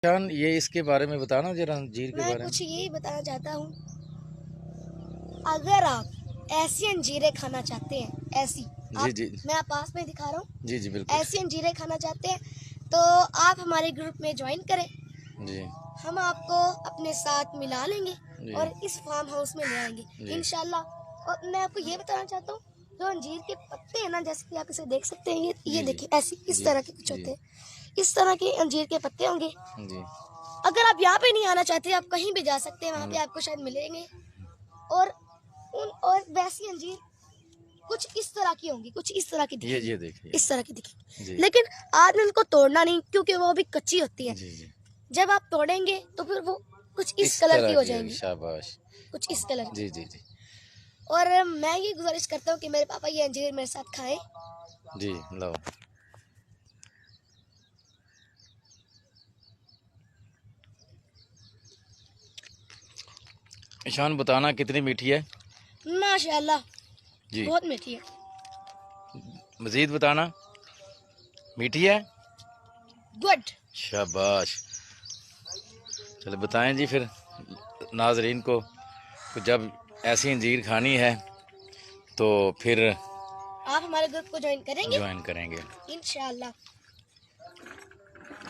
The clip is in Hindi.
ईशान, ये इसके बारे में बताना जरा, अंजीर के बारे में। मैं कुछ यही बताना चाहता हूँ, अगर आप ऐसी अंजीरें खाना चाहते हैं, ऐसी जी जी मैं आप पास में दिखा रहा हूँ, जी जी बिल्कुल। ऐसी अंजीरें खाना चाहते हैं तो आप हमारे ग्रुप में ज्वाइन करें। जी हम आपको अपने साथ मिला लेंगे जी और इस फार्म हाउस में ले आएंगे इंशाल्लाह। और मैं आपको ये बताना चाहता हूँ, जो अंजीर के पत्ते हैं ना, जैसे कि आप इसे देख सकते हैं, ये देखिए ऐसी इस तरह के कुछ होते हैं, इस तरह के अंजीर के पत्ते होंगे। जी अगर आप यहाँ पे नहीं आना चाहते, आप कहीं भी जा सकते हैं, वहाँ पे आपको शायद मिलेंगे। और वैसी अंजीर कुछ इस तरह की होंगी, कुछ इस तरह की दिखेगी, ये देखिए, इस तरह की दिखेगी। लेकिन आपने उनको तोड़ना नहीं, क्योंकि वो अभी कच्ची होती है। जी जी। जब आप तोड़ेंगे तो फिर वो कुछ इस कलर की हो जाएंगी, शाबाश। कुछ इस कलर की। जी जी जी और मैं ये गुजारिश करता हूँ कि मेरे पापा ये अंजीर मेरे साथ खाएं। जी। लो, ईशान बताना कितनी मीठी है। माशाल्लाह जी, बहुत मीठी है। मजीद बताना, मीठी है। गुड। शाबाश। चलो बताएं जी फिर नाजरीन को कि जब ऐसी अंजीर खानी है तो फिर आप हमारे ग्रुप को ज्वाइन करेंगे ज्वाइन करेंगे इंशाल्लाह।